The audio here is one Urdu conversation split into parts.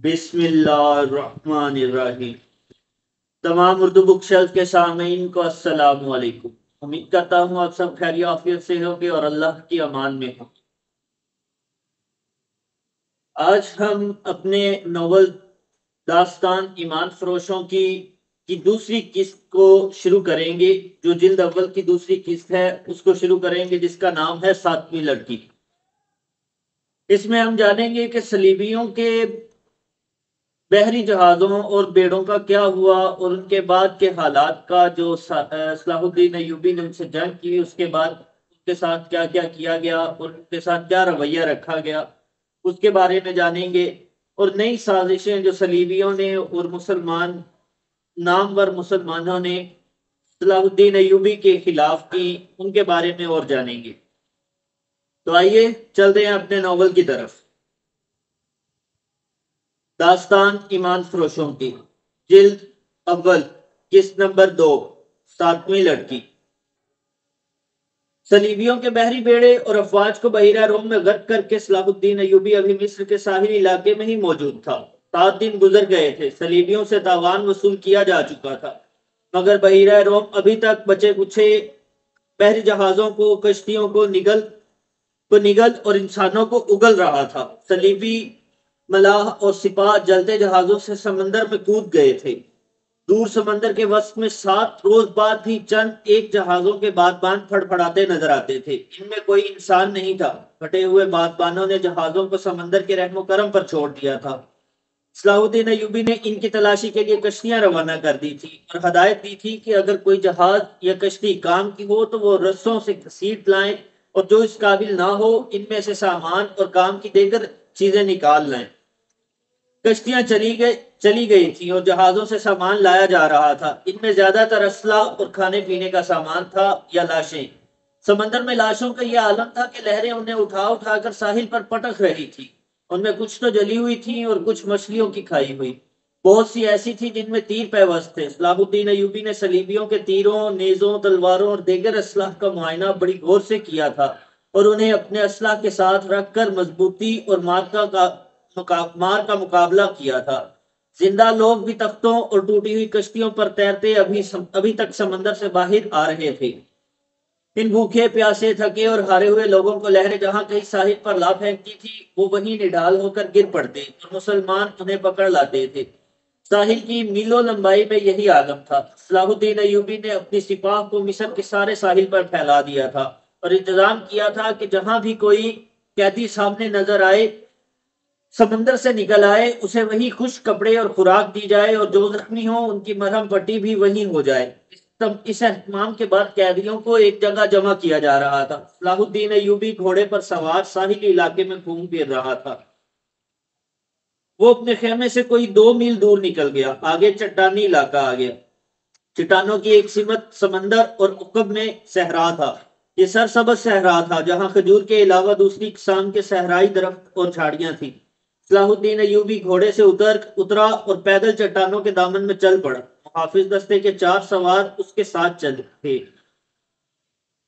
بسم اللہ الرحمن الرحیم۔ تمام اردو بک شیلف کے سامعین کو السلام علیکم۔ امید کرتا ہوں آپ سب خیر عافیت سے ہوں گے اور اللہ کی امان میں ہوں۔ آج ہم اپنے ناول داستان ایمان فروشوں کی دوسری قسط کو شروع کریں گے، جو جلد اول کی دوسری قسط ہے اس کو شروع کریں گے، جس کا نام ہے ساتویں لڑکی۔ اس میں ہم جانیں گے کہ صلیبیوں کے بحری جہازوں اور بیڑوں کا کیا ہوا، اور ان کے بعد کے حالات کا، جو صلاح الدین ایوبی نے ان سے جنگ کی، اس کے بعد ان کے ساتھ کیا کیا کیا گیا اور ان کے ساتھ کیا رویہ رکھا گیا، اس کے بارے میں جانیں گے۔ اور نئی سازشیں جو صلیبیوں نے اور نامور مسلمانوں نے صلاح الدین ایوبی کے خلاف کی، ان کے بارے میں اور جانیں گے۔ تو آئیے چلتے ہیں اپنے ناول کی طرف۔ داستان ایمان فروشوں کی، جلد اول، قسط نمبر 2، ساتویں لڑکی۔ صلیبیوں کے بحری بیڑے اور افواج کو بحیرہ روم میں غرق کر کے صلاح الدین ایوبی ابھی مصر کے ساحلی علاقے میں ہی موجود تھا۔ 7 دن گزر گئے تھے، صلیبیوں سے تاوان وصول کیا جا چکا تھا، مگر بحیرہ روم ابھی تک بچے کچے بحری جہازوں کو، کشتیوں کو نگل اور انسانوں کو اگل رہا تھا۔ صلیبی ملاح اور سپاہ جلتے جہازوں سے سمندر میں کود گئے تھے۔ دور سمندر کے وسط میں 7 روز بعد بھی چند ایک جہازوں کے بادبان پھڑپھڑاتے نظر آتے تھے۔ ان میں کوئی انسان نہیں تھا۔ پھٹے ہوئے بادبانوں نے جہازوں کو سمندر کے رحم و کرم پر چھوڑ دیا تھا۔ صلاح الدین ایوبی نے ان کی تلاشی کے لیے کشتیاں روانہ کر دی تھی اور ہدایت دی تھی کہ اگر کوئی جہاز یا کشتی کام کی ہو تو وہ رسوں سے گھسیٹ لائیں، اور جو اس قابل نہ ہو ان میں سے سامان اور کام کی دیگر چیزیں نکال لائیں۔ کشتیاں چلی گئی تھیں اور جہازوں سے سامان لایا جا رہا تھا۔ ان میں زیادہ تر اسلحہ اور کھانے پینے کا سامان تھا یا لاشیں۔ سمندر میں لاشوں کا یہ عالم تھا کہ لہریں انہیں اٹھا اٹھا کر ساحل پر پٹک رہی تھی۔ ان میں کچھ تو جلی ہوئی تھیں اور کچھ مچھلیوں کی کھائی ہوئی۔ بہت سی ایسی تھی جن میں تیر پیوست تھے۔ صلاح الدین ایوبی نے صلیبیوں کے تیروں، نیزوں، تلواروں اور دیگر اسلحہ کا معائنہ بڑی غور سے کیا تھا اور انہیں اپنے اسلحہ کے ساتھ رکھ کر مضبوطی اور مار کا مقابلہ کیا تھا۔ زندہ لوگ بھی تختوں اور ٹوٹی ہوئی کشتیوں پر تیرتے ابھی تک سمندر سے باہر آ رہے تھے۔ ان بھوکے پیاسے تھکے اور ہارے ہوئے لوگوں کو لہریں جہاں کہیں ساحل پر لا پھینکتی تھی، وہ وہیں نڈال ہو کر گر پڑتے اور مسلمان انہیں پکڑ لاتے تھے۔ ساحل کی میلوں لمبائی میں یہی عالم تھا۔ صلاح الدین ایوبی نے اپنی سپاہ کو مصر کے سارے ساحل پر پھیلا دیا تھا اور انتظام کیا تھا کہ جہاں بھی کوئی قیدی سامنے نظر آئے، سمندر سے نکل آئے، اسے وہی خشک کپڑے اور خوراک دی جائے، اور جو زخمی ہو ان کی مرہم پٹی بھی وہی ہو جائے۔ اس اہتمام کے بعد قیدیوں کو ایک جگہ جمع کیا جا رہا تھا۔ صلاح الدین ایوبی گھوڑے پر سوار ساحلی علاقے میں گھوم پھر رہا تھا۔ وہ اپنے خیمے سے کوئی 2 میل دور نکل گیا۔ آگے چٹانی علاقہ آ گیا۔ چٹانوں کی ایک سمت سمندر اور عقب میں صحرا تھا۔ یہ سرسبز صحرا تھا جہاں کھجور کے علاوہ دوسری اقسام کے صحرائی درخت اور جھاڑیاں تھیں۔ صلاح الدین ایوبی گھوڑے سے اترا اور پیدل چٹانوں کے دامن میں چل پڑا۔ محافظ دستے کے 4 سوار اس کے ساتھ چل تھے۔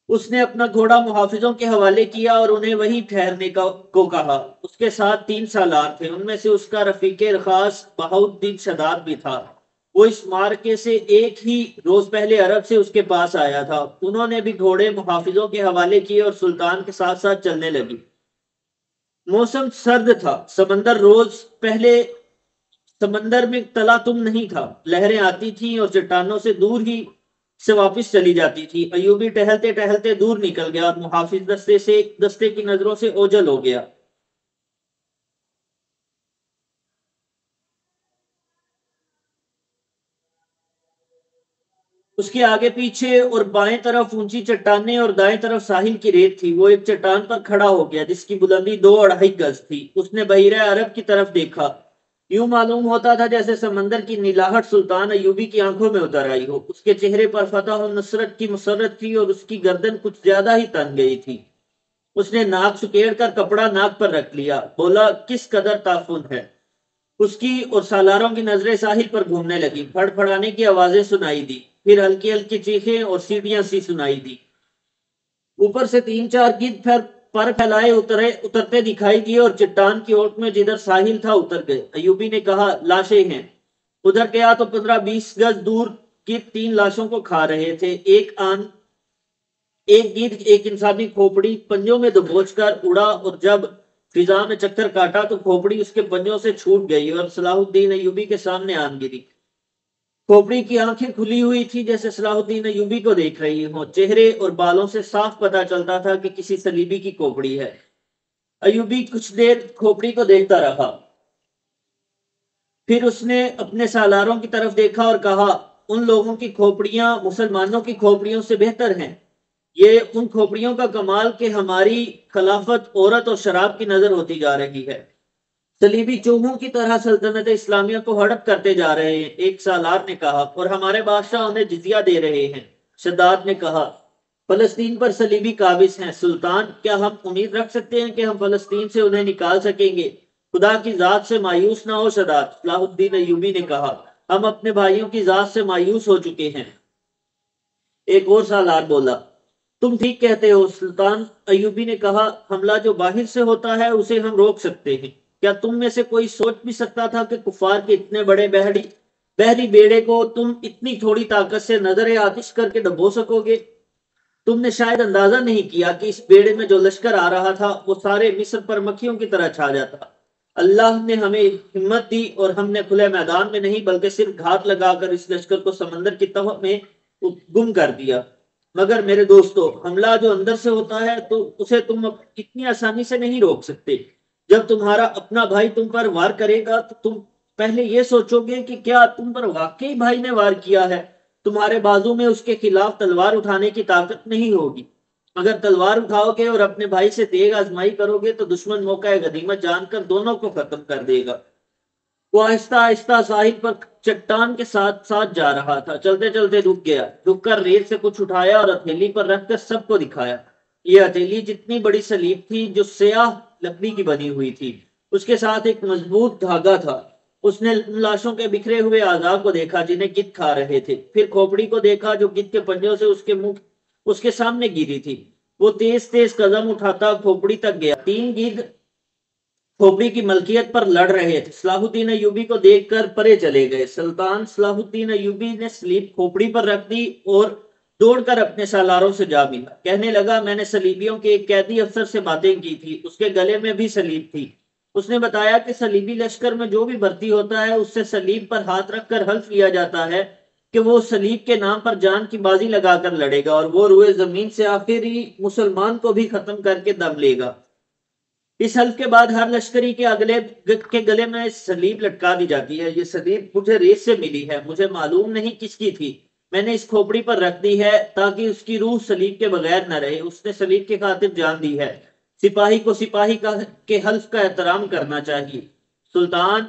اس نے اپنا گھوڑا محافظوں کے حوالے کیا اور انہیں وہیں ٹھہرنے کو کہا۔ اس کے ساتھ 3 سالار تھے، ان میں سے اس کا رفیق خاص بہاؤالدین شداد بھی تھا۔ وہ اس معرکے سے ایک ہی روز پہلے عرب سے اس کے پاس آیا تھا۔ انہوں نے بھی گھوڑے محافظوں کے حوالے کیے اور سلطان کے ساتھ ساتھ چلنے لگی۔ موسم سرد تھا۔ سمندر میں تلاطم نہیں تھا۔ لہریں آتی تھیں اور چٹانوں سے دور ہی سے واپس چلی جاتی تھی۔ ایوبی ٹہلتے ٹہلتے دور نکل گیا اور محافظ دستے کی نظروں سے اوجھل ہو گیا۔ اس کے آگے پیچھے اور بائیں طرف اونچی چٹانیں اور دائیں طرف ساحل کی ریت تھی۔ وہ ایک چٹان پر کھڑا ہو گیا جس کی بلندی 2.5 گز تھی۔ اس نے بحیرہ عرب کی طرف دیکھا۔ یوں معلوم ہوتا تھا جیسے سمندر کی نیلاہٹ سلطان ایوبی کی آنکھوں میں اتر آئی ہو۔ اس کے چہرے پر فتح و نصرت کی مسرت تھی اور اس کی گردن کچھ زیادہ ہی تن گئی تھی۔ اس نے ناک سکیڑ کر کپڑا ناک پر رکھ لیا۔ بولا، کس قدر تعفن ہے۔ اس کی اور سالاروں کی نظریں ساحل پر گھومنے لگی۔ پھڑ پھڑانے کی آوازیں سنائی دی، پھر ہلکی ہلکی چیخیں اور سیٹیاں سی سنائی دی۔ اوپر سے 3-4 گدھ پر پھیلائے اترتے دکھائی دیے اور چٹان کی اوٹ میں جدھر ساحل تھا اتر گئے۔ ایوبی نے کہا لاشیں ہیں۔ ادھر گیا تو 15-20 گز دور کی 3 لاشوں کو کھا رہے تھے۔ ایک گیدڑ ایک انسانی کھوپڑی پنجوں میں دبوچ کر اڑا اور جب فضا میں چکر کاٹا تو کھوپڑی اس کے پنجوں سے چھوٹ گئی اور صلاح الدین ایوبی کے سامنے آن گری۔ کھوپڑی کی آنکھیں کھلی ہوئی تھی جیسے صلاح الدین ایوبی کو دیکھ رہی ہوں۔ چہرے اور بالوں سے صاف پتا چلتا تھا کہ کسی صلیبی کی کھوپڑی ہے۔ ایوبی کچھ دیر کھوپڑی کو دیکھتا رہا، پھر اس نے اپنے سالاروں کی طرف دیکھا اور کہا ان لوگوں کی کھوپڑیاں مسلمانوں کی کھوپڑیوں سے بہتر ہیں۔ یہ ان کھوپڑیوں کا کمال کہ ہماری خلافت عورت اور شراب کی نظر ہوتی جا رہی ہے۔ صلیبی چوہوں کی طرح سلطنت اسلامیہ کو ہڑپ کرتے جا رہے ہیں، ایک سالار نے کہا، اور ہمارے بادشاہ انہیں جزیہ دے رہے ہیں۔ شداد نے کہا فلسطین پر صلیبی قابض ہیں سلطان، کیا ہم امید رکھ سکتے ہیں کہ ہم فلسطین سے انہیں نکال سکیں گے؟ خدا کی ذات سے مایوس نہ ہو شداد، صلاح الدین ایوبی نے کہا، ہم اپنے بھائیوں کی ذات سے مایوس ہو چکے ہیں۔ ایک اور سالار بولا، تم ٹھیک کہتے ہو سلطان۔ ایوبی نے کہا حملہ جو باہر سے ہوتا ہے اسے ہم روک سکتے ہیں۔ کیا تم میں سے کوئی سوچ بھی سکتا تھا کہ کفار کے اتنے بڑے بحری بیڑے کو تم اتنی تھوڑی طاقت سے نظر آتش کر کے ڈبو سکو گے؟ تم نے شاید اندازہ نہیں کیا کہ اس بیڑے میں جو لشکر آ رہا تھا وہ سارے مصر پر مکھیوں کی طرح چھا جاتا۔ اللہ نے ہمیں ہمت دی اور ہم نے کھلے میدان میں نہیں بلکہ صرف گھات لگا کر اس لشکر کو سمندر کی تہ میں گم کر دیا۔ مگر میرے دوستو، حملہ جو اندر سے ہوتا ہے تو اسے تم اتنی آسانی سے نہیں روک سکتے۔ جب تمہارا اپنا بھائی تم پر وار کرے گا تو تم پہلے یہ سوچو گے کہ کیا تم پر واقعی بھائی نے وار کیا ہے۔ تمہارے بازو میں اس کے خلاف تلوار اٹھانے کی طاقت نہیں ہوگی۔ اگر تلوار اٹھاؤ گے اور اپنے بھائی سے تیغ آزمائی کرو گے تو دشمن موقع غنیمت جان کر دونوں کو ختم کر دے گا۔ وہ آہستہ آہستہ ساحل پر چٹان کے ساتھ ساتھ جا رہا تھا، چلتے چلتے رک گیا، رک کر ریت سے کچھ اٹھایا اور ہتھیلی پر رکھ کر سب کو دکھایا۔ یہ ہتھیلی جتنی بڑی سلیب تھی جو سیاہ لکڑی کی بنی ہوئی تھی، اس کے ساتھ ایک مضبوط دھاگا تھا۔ اس نے لاشوں کے بکھرے ہوئے اعضاء کو دیکھا جنہیں گدھ کھا رہے تھے، پھر کھوپڑی کو دیکھا جو گدھ کے پنجوں سے اس کے سامنے گری تھی۔ وہ تیز تیز قدم اٹھاتا کھوپڑی تک گیا۔ 3 گدھ کھوپڑی کی ملکیت پر لڑ رہے تھے۔ صلاح الدین ایوبی کو دیکھ کر پرے چلے گئے۔ سلطان صلاح الدین ایوبی نے سلیب کھوپڑی پر رکھ دی اور دوڑ کر اپنے سالاروں سے جا ملا۔ کہنے لگا میں نے صلیبیوں کے ایک قیدی افسر سے باتیں کی تھی، اس کے گلے میں بھی سلیب تھی۔ اس نے بتایا کہ صلیبی لشکر میں جو بھی بھرتی ہوتا ہے اس سے صلیب پر ہاتھ رکھ کر حلف لیا جاتا ہے کہ وہ صلیب کے نام پر جان کی بازی لگا کر لڑے گا اور وہ روئے زمین سے آخری مسلمان کو بھی ختم کر کے دم لے گا۔ اس حلف کے بعد ہر لشکری کے گلے میں صلیب لٹکا دی جاتی ہے۔ یہ صلیب مجھے ریت سے ملی ہے، مجھے معلوم نہیں کس کی تھی، میں نے اس کھوپڑی پر رکھ دی ہے تاکہ اس کی روح صلیب کے بغیر نہ رہے۔ اس نے صلیب کی خاطر جان دی ہے۔ سپاہی کو سپاہی کے حلف کا احترام کرنا چاہیے۔ سلطان،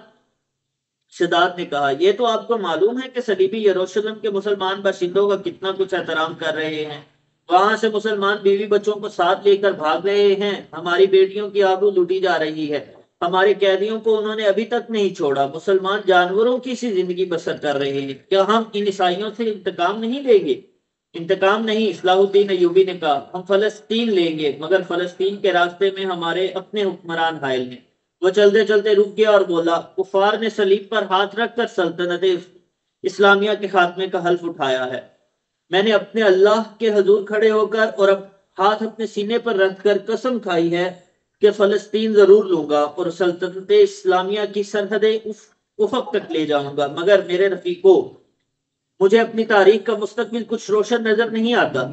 شداد نے کہا، یہ تو آپ کو معلوم ہے کہ صلیبی یروشلم کے مسلمان باشندوں کا کتنا کچھ احترام کر رہے ہیں۔ وہاں سے مسلمان بیوی بچوں کو ساتھ لے کر بھاگ رہے ہیں، ہماری بیٹیوں کی آبرو لوٹی جا رہی ہے، ہمارے قیدیوں کو انہوں نے ابھی تک نہیں چھوڑا، مسلمان جانوروں کی سی زندگی بسر کر رہے ہیں۔ کیا ہم ان عیسائیوں سے انتقام نہیں لیں گے؟ انتقام نہیں، صلاح الدین ایوبی نے کہا، ہم فلسطین لیں گے، مگر فلسطین کے راستے میں ہمارے اپنے حکمران حائل ہیں۔ وہ چلتے چلتے رک گیا اور بولا، کفار نے صلیب پر ہاتھ رکھ کر سلطنت اسلامیہ کے خاتمے کا حلف اٹھایا ہے۔ میں نے اپنے اللہ کے حضور کھڑے ہو کر اور ہاتھ اپنے سینے پر رکھ کر قسم کھائی ہے کہ فلسطین ضرور لوں گا اور سلطنت اسلامیہ کی سرحدیں افق تک لے جاؤں گا۔ مگر میرے رفیقو، مجھے اپنی تاریخ کا مستقبل کچھ روشن نظر نہیں آتا۔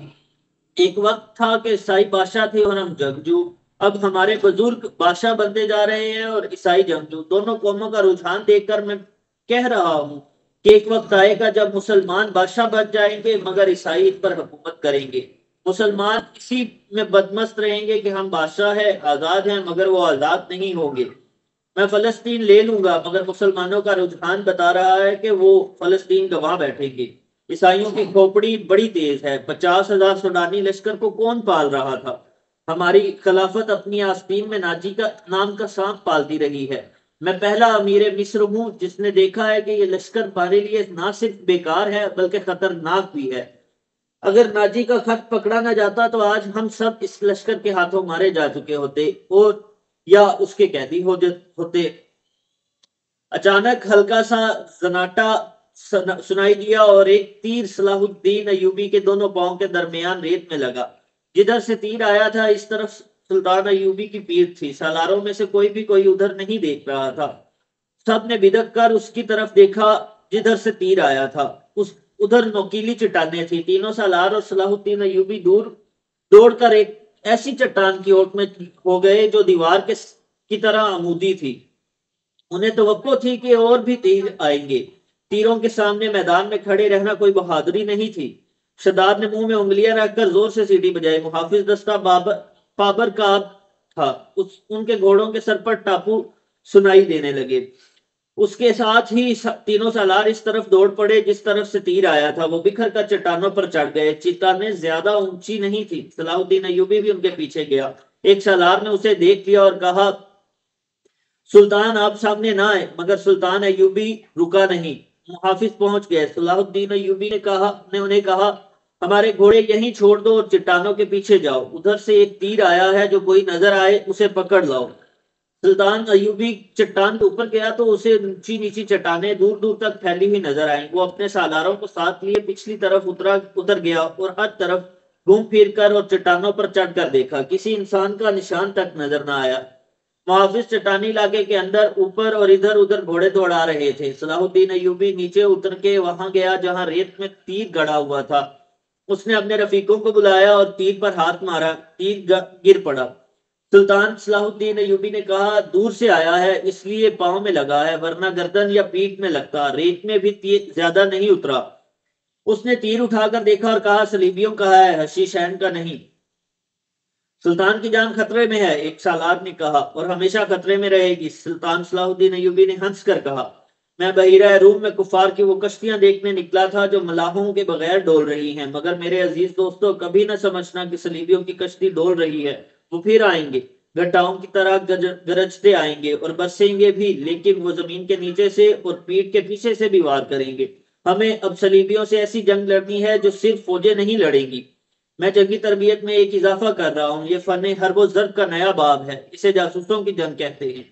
ایک وقت تھا کہ عیسائی بادشاہ تھے اور ہم جنگجو، اب ہمارے بزرگ بادشاہ بنتے جا رہے ہیں اور عیسائی جنگجو۔ دونوں قوموں کا رجحان دیکھ کر میں کہہ رہا ہوں کہ ایک وقت آئے گا جب مسلمان بادشاہ بن جائیں گے مگر عیسائی ان پر حکومت کریں گے۔ مسلمان اسی میں بدمست رہیں گے کہ ہم بادشاہ ہیں، آزاد ہیں، مگر وہ آزاد نہیں ہوں گے۔ میں فلسطین لے لوں گا مگر مسلمانوں کا رجحان بتا رہا ہے کہ وہ فلسطین گنوا بیٹھیں گے۔ عیسائیوں کی کھوپڑی بڑی تیز ہے، 50,000 سوڈانی لشکر کو کون پال رہا تھا؟ ہماری خلافت اپنی آستین میں ناجی کا نام کا سانپ پالتی رہی ہے۔ میں پہلا امیر مصر ہوں جس نے دیکھا ہے کہ یہ لشکر ہمارے لیے نہ صرف بیکار ہے بلکہ خطرناک بھی ہے۔ اگر ناجی کا خط پکڑا نہ جاتا تو آج ہم سب اس لشکر کے ہاتھوں مارے جا چکے ہوتے اور یا اس کے قیدی ہوتے۔ اچانک ہلکا سا زناٹا سنائی دیا اور ایک تیر صلاح الدین ایوبی کے دونوں پاؤں کے درمیان ریت میں لگا۔ جدھر سے تیر آیا تھا اس طرف سلطان ایوبی کی پیٹھ تھی۔ سالاروں میں سے کوئی ادھر نہیں دیکھ رہا تھا۔ سب نے بدک کر اس کی طرف دیکھا جدھر سے تیر آیا تھا۔ ادھر نوکیلی چٹانیں تھی۔ تینوں سالار اور صلاح الدین ایوبی دوڑ کر ایک ایسی چٹان کی اوٹ میں ہو گئے جو دیوار کی طرح عمودی تھی۔ انہیں توقع تھی کہ اور بھی تیر آئیں گے۔ تیروں کے سامنے میدان میں کھڑے رہنا کوئی بہادری نہیں تھی۔ شداد نے منہ میں انگلیاں رکھ کر زور سے سیٹی بجائی۔ محافظ دستہ بابر کا تھا۔ ان کے گھوڑوں کے سر پر ٹاپو سنائی دینے لگے۔ اس کے ساتھ ہی تینوں سالار اس طرف دوڑ پڑے جس طرف سے تیر آیا تھا۔ وہ بکھر کر چٹانوں پر چڑھ گئے۔ چٹانیں زیادہ اونچی نہیں تھی۔ صلاح الدین ایوبی بھی ان کے پیچھے گیا۔ ایک سالار نے اسے دیکھ لیا اور کہا، سلطان آپ سامنے نہ آئے، مگر سلطان ایوبی رکا نہیں۔ محافظ پہنچ گئے۔ صلاح الدین ایوبی نے انہیں کہا، ہمارے گھوڑے یہیں چھوڑ دو اور چٹانوں کے پیچھے جاؤ۔ ادھر سے ایک تیر آیا ہے، جو کوئی نظر آئے اسے پکڑ لاؤ۔ سلطان ایوبی چٹان کے اوپر گیا تو اسے اونچی نیچی چٹانیں دور دور تک پھیلی ہوئی نظر آئیں۔ وہ اپنے سالاروں کو ساتھ لیے پچھلی طرف اتر گیا اور ہر طرف گھوم پھر کر اور چٹانوں پر چڑھ کر دیکھا۔ کسی انسان کا نشان تک نظر نہ آیا۔ محافظ چٹانی علاقے کے اندر اوپر اور ادھر گھوڑے دوڑا رہے تھے۔ صلاح الدین ایوبی نیچے اتر کے وہاں گیا جہاں ریت میں تیر گڑا ہوا تھا۔ اس نے اپنے رفیقوں کو بلایا اور تیر پر ہاتھ مارا۔ تیر گر پڑا۔ سلطان صلاح الدین ایوبی نے کہا، دور سے آیا ہے اس لیے پاؤں میں لگا ہے، ورنہ گردن یا پیٹھ میں لگتا۔ ریت میں بھی تیر زیادہ نہیں اترا۔ اس نے تیر اٹھا کر دیکھا اور کہا، صلیبیوں کا ہے، حشیشین کا نہیں۔ سلطان کی جان خطرے میں ہے، ایک سالار نے کہا، اور ہمیشہ خطرے میں رہے گی۔ سلطان صلاح الدین ایوبی نے ہنس کر کہا، میں بحیرہ روم میں کفار کی وہ کشتیاں دیکھنے نکلا تھا جو ملاحوں کے بغیر ڈول رہی ہیں، مگر میرے عزیز دوستو، کبھی نہ سمجھنا کہ صلیبیوں کی کشتی ڈول رہی ہے۔ وہ پھر آئیں گے، گھٹاؤں کی طرح گرجتے آئیں گے اور برسیں گے بھی، لیکن وہ زمین کے نیچے سے اور پیٹھ کے پیچھے سے بھی وار کریں گے۔ ہمیں اب صلیبیوں سے ایسی جنگ لڑنی ہے جو صرف فوجیں نہیں لڑیں گی۔ میں جنگی تربیت میں ایک اضافہ کر رہا ہوں۔ یہ فن حرب و ضرب کا نیا باب ہے۔ اسے جاسوسوں کی جنگ کہتے ہیں۔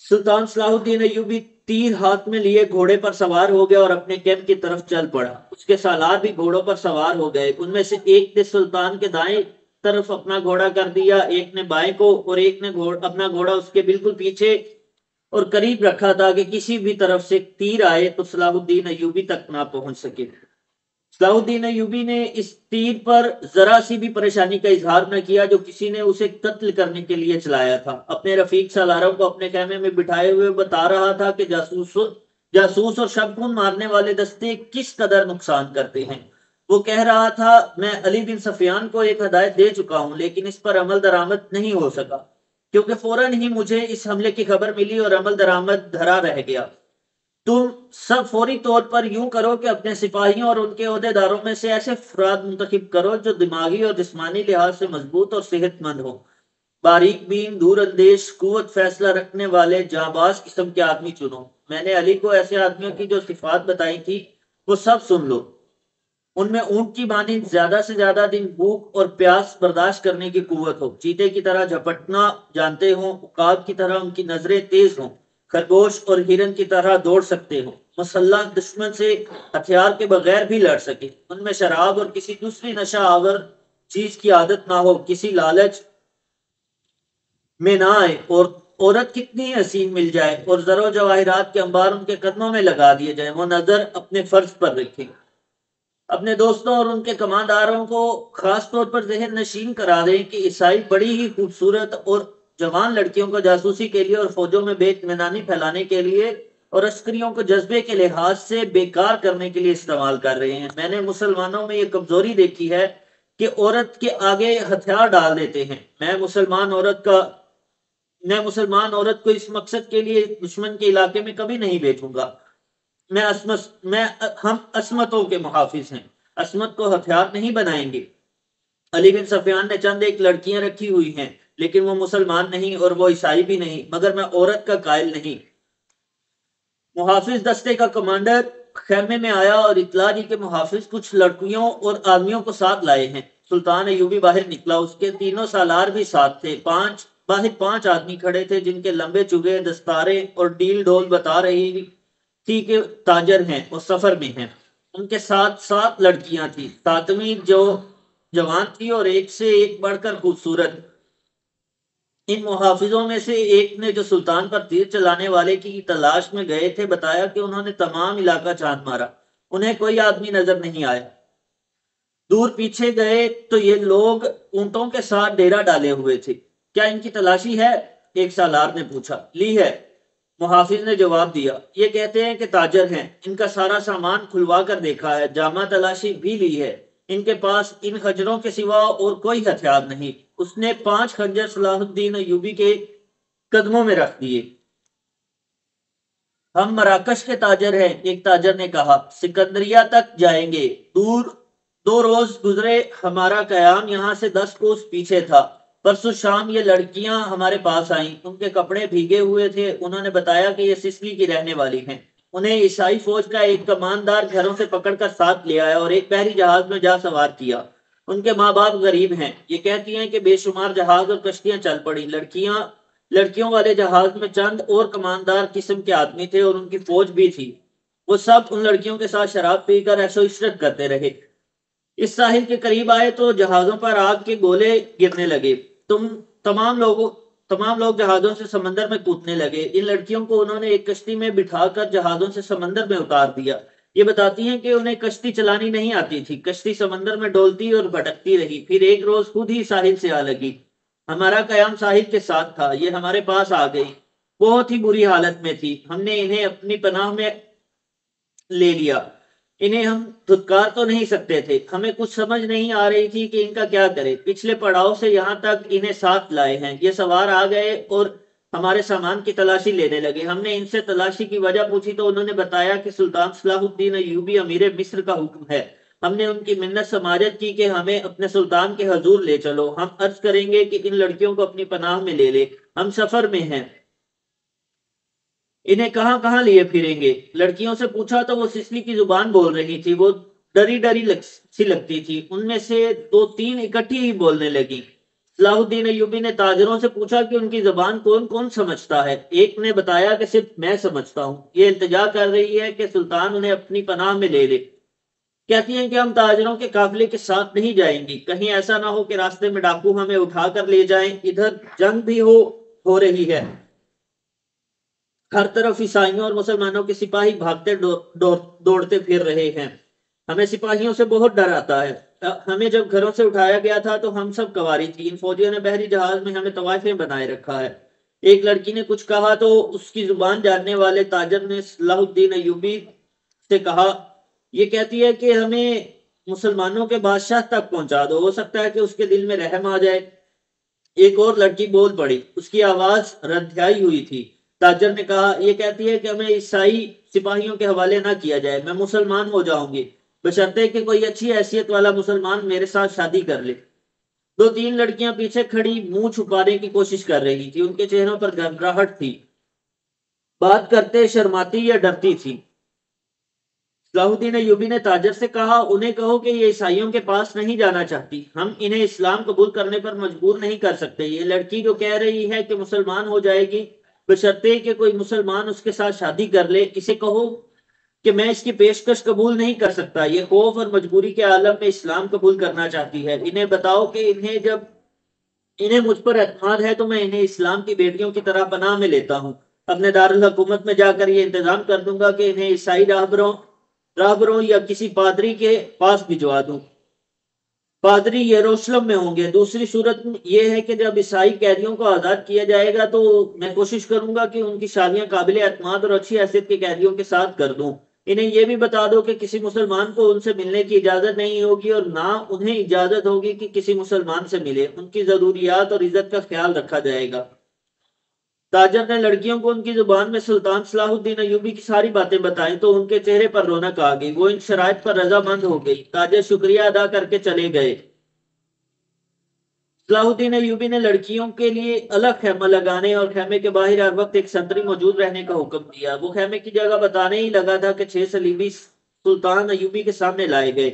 سلطان صلاح الدین ایوبی تیر ہاتھ میں لیے گھوڑے پر سوار ہو گیا اور اپنے کیمپ کی طرف چل پڑا۔ اس کے سالار بھی گھوڑوں پر سوار ہو گئے۔ ان میں سے ایک نے سلطان کے دائیں طرف اپنا گھوڑا کر دیا، ایک نے بائیں کو، اور ایک نے اپنا گھوڑا اس کے بالکل پیچھے اور قریب رکھا تھا کہ کسی بھی طرف سے تیر آئے تو صلاح الدین ایوبی تک نہ پہنچ سکے۔ صلاح الدین ایوبی نے اس تیر پر ذرا سی بھی پریشانی کا اظہار نہ کیا جو کسی نے اسے قتل کرنے کے لیے چلایا تھا۔ اپنے رفیق سالاروں کو اپنے خیمے میں بٹھائے ہوئے بتا رہا تھا کہ جاسوس اور شب خون مارنے والے دستے کس قدر نقصان کرتے ہیں۔ وہ کہہ رہا تھا، میں علی بن سفیان کو ایک ہدایت دے چکا ہوں، لیکن اس پر عمل درآمد نہیں ہو سکا، کیونکہ فوراً ہی مجھے اس حملے کی خبر ملی اور عمل درآمد دھرا رہ گیا۔ تم سب فوری طور پر یوں کرو کہ اپنے سپاہیوں اور ان کے عہدیداروں میں سے ایسے افراد منتخب کرو جو دماغی اور جسمانی لحاظ سے مضبوط اور صحت مند ہوں۔ باریک بین، دور اندیش، قوت فیصلہ رکھنے والے، جانباز قسم کے آدمی چنو۔ میں نے علی کو ایسے آدمیوں کی جو صفات بتائی تھی وہ سب سن لو۔ ان میں اونٹ کی مانند زیادہ سے زیادہ دن بھوک اور پیاس برداشت کرنے کی قوت ہو، چیتے کی طرح جھپٹنا جانتے ہوں، عقاب کی طرح ان کی نظریں تیز ہوں، خرگوش اور ہرن کی طرح دوڑ سکتے ہوں، مسلح دشمن سے ہتھیار کے بغیر بھی لڑ سکے، ان میں شراب اور کسی دوسری نشہ آور چیز کی عادت نہ ہو، کسی لالچ میں نہ آئے، اور عورت کتنی حسین مل جائے اور زر و جواہرات کے انبار ان کے قدموں میں لگا دیے جائیں، وہ نظر اپنے فرض پر رکھیں۔ اپنے دوستوں اور ان کے کمانداروں کو خاص طور پر ذہن نشین کرا دیں کہ عیسائی بڑی ہی خوبصورت اور جوان لڑکیوں کو جاسوسی کے لیے اور فوجوں میں بے اطمینانی پھیلانے کے لیے اور عسکریوں کو جذبے کے لحاظ سے بیکار کرنے کے لیے استعمال کر رہے ہیں۔ میں نے مسلمانوں میں یہ کمزوری دیکھی ہے کہ عورت کے آگے ہتھیار ڈال دیتے ہیں۔ میں مسلمان عورت کو اس مقصد کے لیے دشمن کے علاقے میں کبھی نہیں بھیجوں گا۔ ہم عصمتوں کے محافظ ہیں، عصمت کو ہتھیار نہیں بنائیں گے۔ علی بن سفیان نے چند ایک لڑکیاں رکھی ہوئی ہیں، لیکن وہ مسلمان نہیں اور وہ عیسائی بھی نہیں، مگر میں عورت کا قائل نہیں۔ محافظ دستے کا کمانڈر خیمے میں آیا اور اطلاع دی کہ محافظ کچھ لڑکیوں اور آدمیوں کو ساتھ لائے ہیں۔ سلطان ایوبی باہر نکلا، اس کے تینوں سالار بھی ساتھ تھے۔ باہر 5 آدمی کھڑے تھے جن کے لمبے چگے دستاریں اور ڈیل ڈھول بتا رہی تھی کہ تاجر ہیں اور سفر میں ہیں۔ ان کے ساتھ 7 لڑکیاں تھیں، 7ویں جو جوان تھی اور ایک سے ایک بڑھ کر خوبصورت۔ ان محافظوں میں سے ایک نے، جو سلطان پر تیر چلانے والے کی تلاش میں گئے تھے، بتایا کہ انہوں نے تمام علاقہ چھان مارا، انہیں کوئی آدمی نظر نہیں آیا۔ دور پیچھے گئے تو یہ لوگ اونٹوں کے ساتھ ڈیرا ڈالے ہوئے تھے۔ کیا ان کی تلاشی ہے؟ ایک سالار نے پوچھا۔ لی ہے، محافظ نے جواب دیا۔ یہ کہتے ہیں کہ تاجر ہیں، ان کا سارا سامان کھلوا کر دیکھا ہے، جامع تلاشی بھی لی ہے، ان کے پاس ان خنجروں کے سوا اور کوئی ہتھیار نہیں۔ اس نے 5 خنجر صلاح الدین ایوبی کے قدموں میں رکھ دیے۔ ہم مراکش کے تاجر ہیں، ایک تاجر نے کہا، سکندریہ تک جائیں گے۔ 2 روز گزرے، ہمارا قیام یہاں سے 10 کوس پیچھے تھا۔ پرسوں شام یہ لڑکیاں ہمارے پاس آئیں، ان کے کپڑے بھیگے ہوئے تھے۔ انہوں نے بتایا کہ یہ سسلی کی رہنے والی ہیں۔ انہیں عیسائی فوج کا ایک کماندار گھروں سے پکڑ کر ساتھ لے آیا اور ایک بحری جہاز میں جا سوار کیا۔ ان کے ماں باپ غریب ہیں۔ یہ کہتی ہیں کہ بے شمار جہاز اور کشتیاں چل پڑی۔ لڑکیوں والے جہاز میں چند اور کماندار قسم کے آدمی تھے اور ان کی فوج بھی تھی۔ وہ سب ان لڑکیوں کے ساتھ شراب پی کر عیش و عشرت کرتے رہے۔ اس ساحل کے قریب آئے تو جہازوں پر آگ کے گولے گرنے لگے۔ تمام لوگ جہازوں سے سمندر میں کودنے لگے۔ ان لڑکیوں کو انہوں نے ایک کشتی میں بٹھا کر جہازوں سے سمندر میں اتار دیا۔ یہ بتاتی ہیں کہ انہیں کشتی چلانی نہیں آتی تھی۔ کشتی سمندر میں ڈولتی اور بھٹکتی رہی، پھر ایک روز خود ہی ساحل سے آ لگی۔ ہمارا قیام ساحل کے ساتھ تھا، یہ ہمارے پاس آ گئی۔ بہت ہی بری حالت میں تھی، ہم نے انہیں اپنی پناہ میں لے لیا۔ انہیں ہم دھتکار تو نہیں سکتے تھے، ہمیں کچھ سمجھ نہیں آ رہی تھی کہ ان کا کیا کرے۔ پچھلے پڑاؤ سے یہاں تک انہیں ساتھ لائے ہیں۔ یہ سوار آ گئے اور ہمارے سامان کی تلاشی لینے لگے۔ ہم نے ان سے تلاشی کی وجہ پوچھی تو انہوں نے بتایا کہ سلطان صلاح الدین ایوبی امیر مصر کا حکم ہے۔ ہم نے ان کی منت سماجت کی کہ ہمیں اپنے سلطان کے حضور لے چلو، ہم عرض کریں گے کہ ان لڑکیوں کو اپنی پناہ میں لے لے، ہم سفر میں ہیں، انہیں کہاں کہاں لیے پھریں گے۔ لڑکیوں سے پوچھا تو وہ سسلی کی زبان بول رہی تھی، وہ ڈری سی لگتی تھی۔ ان میں سے 2-3 اکٹھی ہی بولنے لگی۔ صلاح الدین ایوبی نے تاجروں سے پوچھا کہ ان کی زبان کون کون سمجھتا ہے۔ ایک نے بتایا کہ صرف میں سمجھتا ہوں۔ یہ التجا کر رہی ہے کہ سلطان انہیں اپنی پناہ میں لے لے۔ کہتی ہیں کہ ہم تاجروں کے قافلے کے ساتھ نہیں جائیں گی، کہیں ایسا نہ ہو کہ راستے میں ڈاکو ہمیں اٹھا کر لے جائیں۔ ادھر جنگ بھی ہو رہی ہے، ہر طرف عیسائیوں اور مسلمانوں کے سپاہی بھاگتے دوڑتے پھر رہے ہیں، ہمیں سپاہیوں سے بہت ڈر آتا ہے۔ ہمیں جب گھروں سے اٹھایا گیا تھا تو ہم سب کواری تھی، ان فوجیوں نے بحری جہاز میں ہمیں طوائفیں بنائے رکھا ہے۔ ایک لڑکی نے کچھ کہا تو اس کی زبان جاننے والے تاجر نے صلاح الدین ایوبی سے کہا، یہ کہتی ہے کہ ہمیں مسلمانوں کے بادشاہ تک پہنچا دو، ہو سکتا ہے کہ اس کے دل میں رحم آ جائے۔ ایک اور لڑکی بول پڑی، اس کی آواز ردھیائی ہوئی تھی۔ تاجر نے کہا، یہ کہتی ہے کہ ہمیں عیسائی سپاہیوں کے حوالے نہ کیا جائے، میں مسلمان ہو جاؤں گی، بشرطے کہ کوئی اچھی حیثیت والا مسلمان میرے ساتھ شادی کر لے۔ 2-3 لڑکیاں پیچھے کھڑی منہ چھپانے کی کوشش کر رہی تھی، ان کے چہروں پر گھبراہٹ تھی، بات کرتے شرماتی یا ڈرتی تھی۔ صلاح الدین ایوبی نے تاجر سے کہا، انہیں کہو کہ یہ عیسائیوں کے پاس نہیں جانا چاہتی، ہم انہیں اسلام قبول کرنے پر مجبور نہیں کر سکتے۔ یہ لڑکی جو کہہ رہی ہے کہ مسلمان ہو جائے گی بشرطے کہ کوئی مسلمان اس کے ساتھ شادی کر لے، اسے کہو کہ میں اس کی پیشکش قبول نہیں کر سکتا، یہ خوف اور مجبوری کے عالم میں اسلام قبول کرنا چاہتی ہے۔ انہیں بتاؤ کہ انہیں مجھ پر اعتماد ہے تو میں انہیں اسلام کی بیٹیوں کی طرح پناہ میں لیتا ہوں، اپنے دارالحکومت میں جا کر یہ انتظام کر دوں گا کہ انہیں عیسائی راہبروں یا کسی پادری کے پاس بھجوا دوں۔ پادری یروشلم میں ہوں گے۔ دوسری صورت یہ ہے کہ جب عیسائی قیدیوں کو آزاد کیا جائے گا تو میں کوشش کروں گا کہ ان کی شادیاں قابل اعتماد اور اچھی حیثیت کے قیدیوں کے ساتھ کر دوں۔ انہیں یہ بھی بتا دو کہ کسی مسلمان کو ان سے ملنے کی اجازت نہیں ہوگی اور نہ انہیں اجازت ہوگی کہ کسی مسلمان سے ملے، ان کی ضروریات اور عزت کا خیال رکھا جائے گا۔ تاجر نے لڑکیوں کو ان کی زبان میں سلطان صلاح الدین ایوبی کی ساری باتیں بتائیں تو ان کے چہرے پر رونق آ گئی، وہ ان شرائط پر رضامند ہو گئی۔ تاجر شکریہ ادا کر کے چلے گئے۔ صلاح الدین ایوبی نے لڑکیوں کے لیے الگ خیمہ لگانے اور خیمے کے باہر ہر وقت ایک سنتری موجود رہنے کا حکم دیا۔ وہ خیمے کی جگہ بتانے ہی لگا تھا کہ 6 صلیبی سلطان ایوبی کے سامنے لائے گئے۔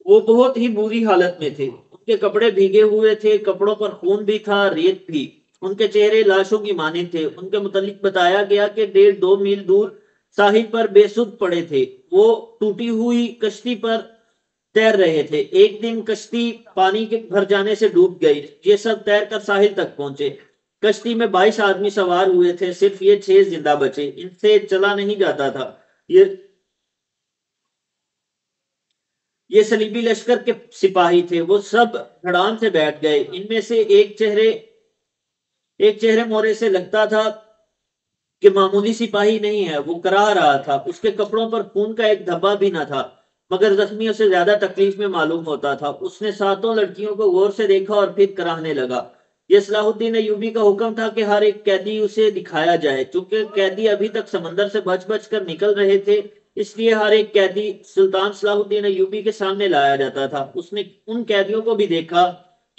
وہ بہت ہی بری حالت میں تھے، ان کے کپڑے بھیگے ہوئے تھے، کپڑوں پر خون بھی تھا، ریت بھی۔ ان کے چہرے لاشوں کی مانند تھے۔ ان کے متعلق بتایا گیا کہ 1.5-2 میل دور ساحل پر بے سدھ پڑے تھے۔ وہ ٹوٹی ہوئی کشتی پر تیر رہے تھے۔ ایک دن کشتی پانی کے بھر جانے سے ڈوب گئی۔ یہ سب تیر کر ساحل تک پہنچے۔ کشتی میں 22 آدمی سوار ہوئے تھے، صرف یہ 6 زندہ بچے۔ ان سے چلا نہیں جاتا تھا۔ یہ صلیبی لشکر کے سپاہی تھے، وہ سب دھڑام سے بیٹھ گئے۔ ان میں سے ایک چہرے مورے سے لگتا تھا کہ معمولی سپاہی نہیں ہے، وہ کراہ رہا تھا۔ اس کے کپڑوں پر خون کا ایک دھبا بھی نہ تھا، مگر زخمیوں سے زیادہ تکلیف میں معلوم ہوتا تھا۔ اس نے 7 لڑکیوں کو غور سے دیکھا اور پھر کراہنے لگا۔ یہ صلاح الدین ایوبی کا حکم تھا کہ ہر ایک قیدی اسے دکھایا جائے۔ چونکہ قیدی ابھی تک سمندر سے بچ بچ کر نکل رہے تھے، اس لیے ہر ایک قیدی سلطان صلاح الدین ایوبی کے سامنے لایا جاتا تھا۔ اس نے ان قیدیوں کو بھی دیکھا،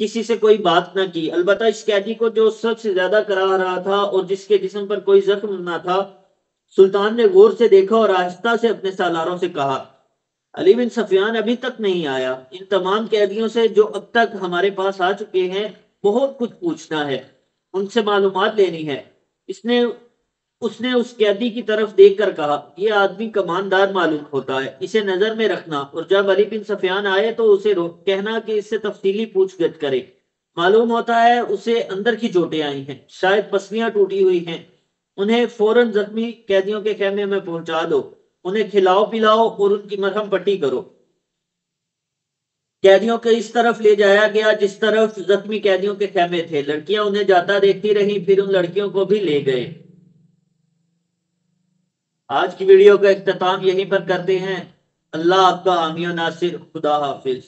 کسی سے کوئی بات نہ کی، البتہ اس قیدی کو جو سب سے زیادہ کراہ رہا تھا اور جس کے جسم پر کوئی زخم نہ تھا، سلطان نے غور سے دیکھا اور آہستہ سے اپنے سالاروں سے کہا، علی بن سفیان ابھی تک نہیں آیا۔ ان تمام قیدیوں سے جو اب تک ہمارے پاس آ چکے ہیں بہت کچھ پوچھنا ہے، ان سے معلومات لینی ہے۔ اس نے اس قیدی کی طرف دیکھ کر کہا، یہ آدمی کماندار معلوم ہوتا ہے، اسے نظر میں رکھنا، اور جب علی بن سفیان آئے تو اسے کہنا کہ اس سے تفصیلی پوچھ گچھ کرے۔ معلوم ہوتا ہے اسے اندر کی چوٹیں آئی ہیں، شاید پسلیاں ٹوٹی ہوئی ہیں۔ انہیں فوراً زخمی قیدیوں کے خیمے میں پہنچا دو، انہیں کھلاؤ پلاؤ اور ان کی مرہم پٹی کرو۔ قیدیوں کو اس طرف لے جایا گیا جس طرف زخمی قیدیوں کے خیمے تھے۔ لڑکیاں انہیں جاتا دیکھتی رہیں، پھر ان لڑکیوں کو بھی لے گئے۔ آج کی ویڈیو کا اختتام یہیں پر کرتے ہیں۔ اللہ آپ کا حامی و ناصر، خدا حافظ۔